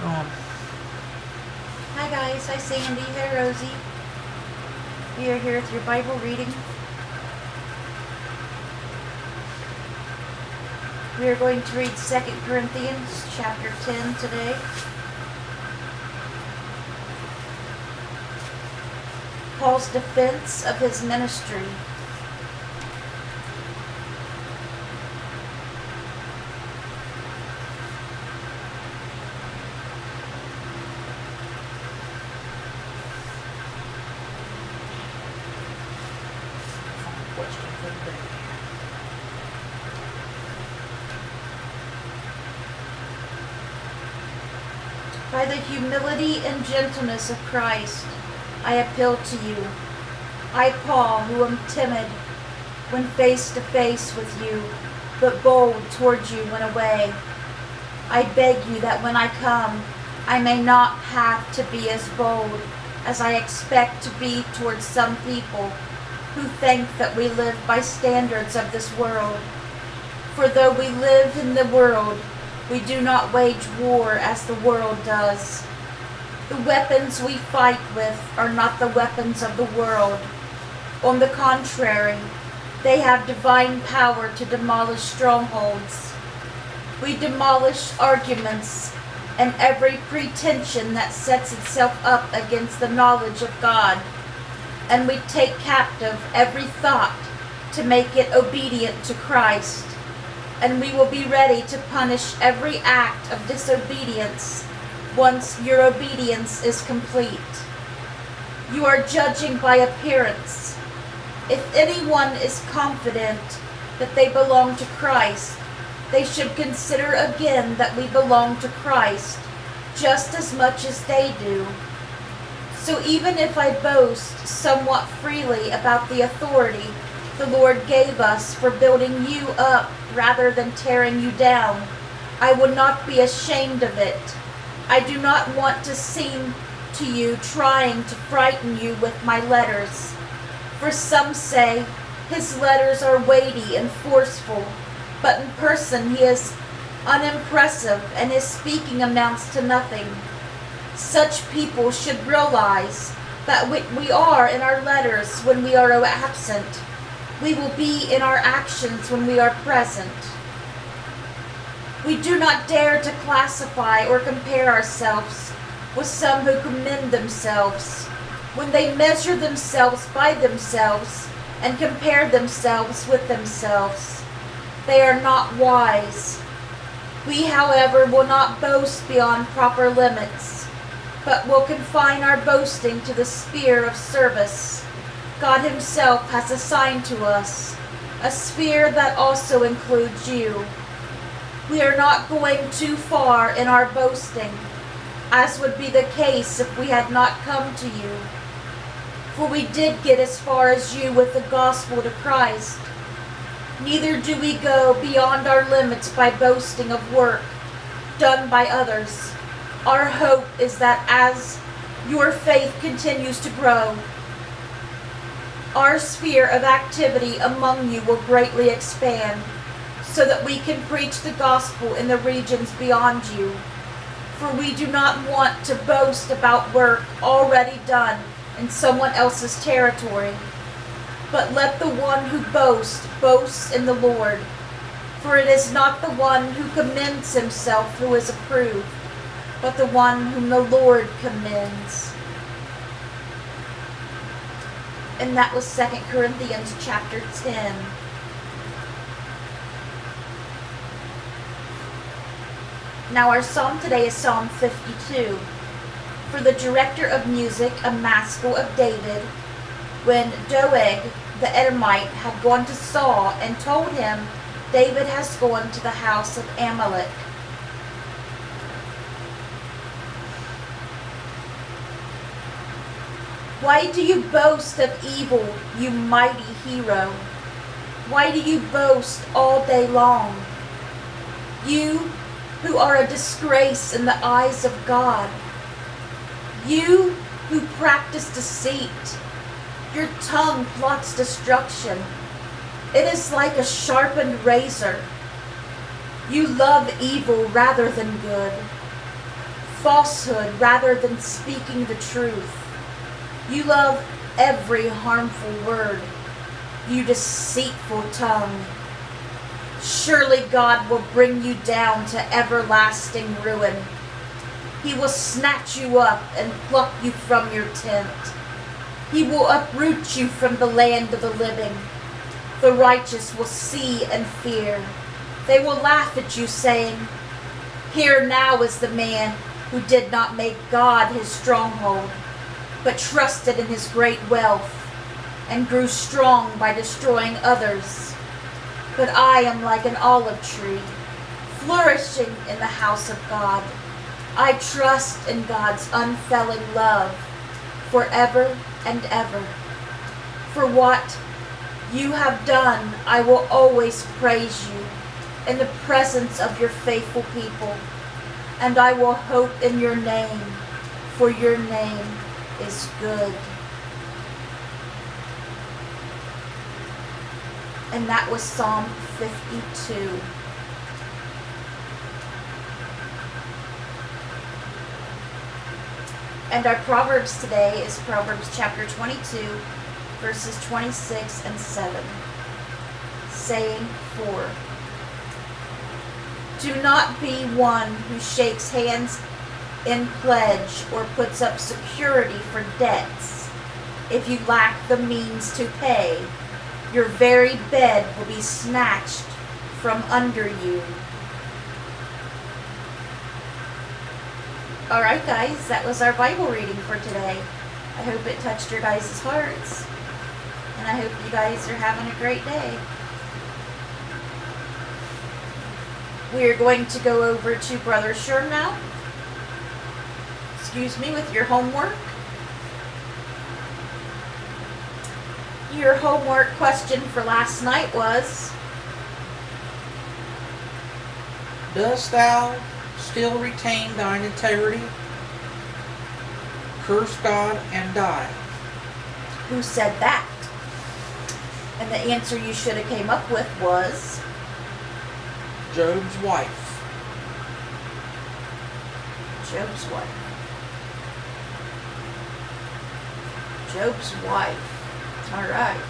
on. Hi guys, hi Sandy, hi Rosie. We are here with your Bible reading. We are going to read 2 Corinthians chapter 10 today. Paul's defense of his ministry. Question for the day. By the humility and gentleness of Christ, I appeal to you. I, Paul, who am timid when face to face with you, but bold towards you when away. I beg you that when I come, I may not have to be as bold as I expect to be towards some people who think that we live by standards of this world. For though we live in the world, we do not wage war as the world does. The weapons we fight with are not the weapons of the world. On the contrary, they have divine power to demolish strongholds. We demolish arguments and every pretension that sets itself up against the knowledge of God, and we take captive every thought to make it obedient to Christ, and we will be ready to punish every act of disobedience once your obedience is complete. You are judging by appearance. If anyone is confident that they belong to Christ, they should consider again that we belong to Christ just as much as they do. So even if I boast somewhat freely about the authority the Lord gave us for building you up rather than tearing you down, I will not be ashamed of it. I do not want to seem to you trying to frighten you with my letters. For some say his letters are weighty and forceful, but in person he is unimpressive and his speaking amounts to nothing. Such people should realize that we are in our letters when we are absent. We will be in our actions when we are present. We do not dare to classify or compare ourselves with some who commend themselves. When they measure themselves by themselves and compare themselves with themselves, they are not wise. We, however, will not boast beyond proper limits, but will confine our boasting to the sphere of service God Himself has assigned to us, a sphere that also includes you. We are not going too far in our boasting, as would be the case if we had not come to you. For we did get as far as you with the gospel to Christ. Neither do we go beyond our limits by boasting of work done by others. Our hope is that as your faith continues to grow, our sphere of activity among you will greatly expand, so that we can preach the gospel in the regions beyond you. For we do not want to boast about work already done in someone else's territory. But let the one who boasts, boast in the Lord. For it is not the one who commends himself who is approved, but the one whom the Lord commends. And that was 2 Corinthians chapter 10. Now our psalm today is Psalm 52. For the director of music, a maskil of David, when Doeg the Edomite had gone to Saul and told him, David has gone to the house of Amalek. Why do you boast of evil, you mighty hero? Why do you boast all day long? You who are a disgrace in the eyes of God. You who practice deceit. Your tongue plots destruction. It is like a sharpened razor. You love evil rather than good. falsehood rather than speaking the truth. You love every harmful word, you deceitful tongue. Surely God will bring you down to everlasting ruin. He will snatch you up and pluck you from your tent. He will uproot you from the land of the living. The righteous will see and fear. They will laugh at you, saying, "Here now is the man who did not make God his stronghold, but trusted in his great wealth, and grew strong by destroying others. But I am like an olive tree, flourishing in the house of God. I trust in God's unfailing love forever and ever. For what you have done, I will always praise you in the presence of your faithful people, and I will hope in your name, for your name is good." And that was Psalm 52. And our Proverbs today is Proverbs chapter 22, verses 26 and 7. Saying 4. Do not be one who shakes hands in pledge or puts up security for debts. If you lack the means to pay, your very bed will be snatched from under you. Alright guys, that was our Bible reading for today. I hope it touched your guys' hearts. And I hope you guys are having a great day. We are going to go over to Brother Sherm now. Excuse me, with your homework. Your homework question for last night was, Dost thou still retain thine integrity? Curse God and die. who said that? And the answer you should have came up with was Job's wife. Job's wife. Job's wife. All right.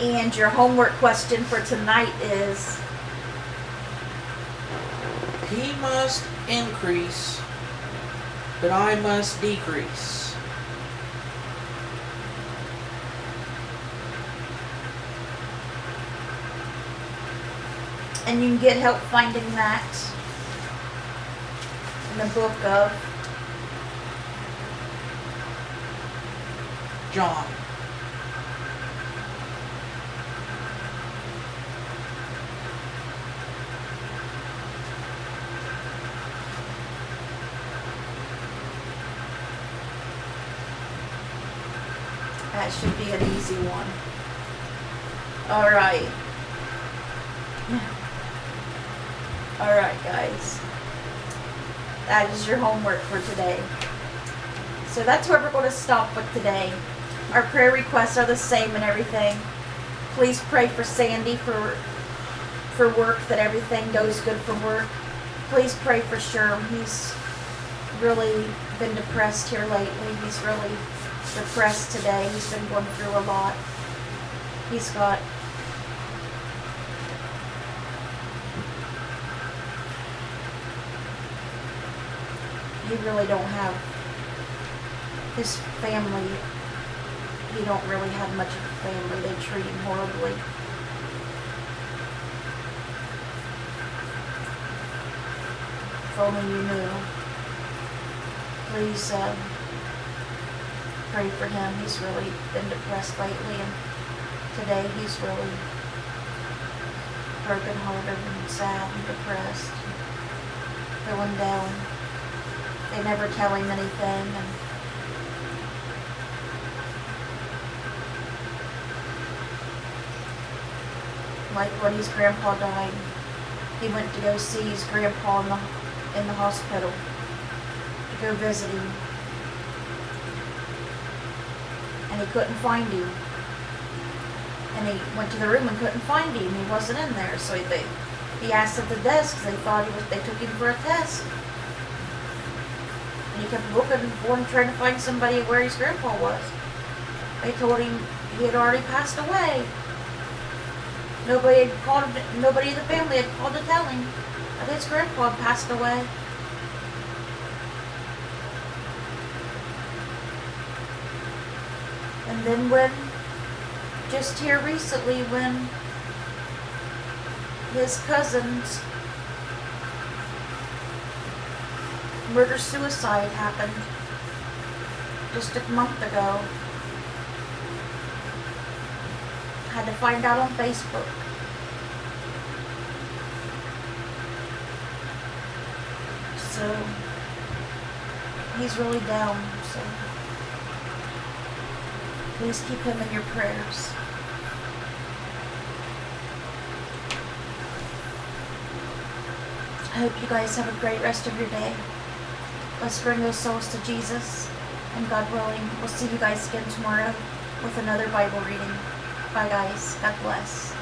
And your homework question for tonight is, He must increase, but I must decrease. and you can get help finding that in the book of John. That should be an easy one. All right. All right, guys. That is your homework for today. So that's where we're going to stop with today. Our prayer requests are the same and everything. Please pray for Sandy for work, that everything goes good for work. Please pray for Sherm. He's really been depressed here lately. He's really depressed today. He's been going through a lot. He's got he really don't have his family. He don't really have much of a family. They treat him horribly. If only you knew. Please pray for him. He's really been depressed lately, and today he's really broken-hearted and sad and depressed, feeling down. They never tell him anything, and like when his grandpa died, he went to go see his grandpa in the hospital to go visit him, and he couldn't find him. And he went to the room and couldn't find him. He wasn't in there, so he asked at the desk. They thought they took him for a test. And he kept looking for him, trying to find somebody where his grandpa was. They told him he had already passed away. Nobody in the family had called to tell him that his grandpa had passed away. And then just here recently, when his cousin's murder-suicide happened just a month ago, had to find out on Facebook. So he's really down, so please keep him in your prayers. I hope you guys have a great rest of your day. Let's bring those souls to Jesus, and God willing, we'll see you guys again tomorrow with another Bible reading. Bye guys. God bless.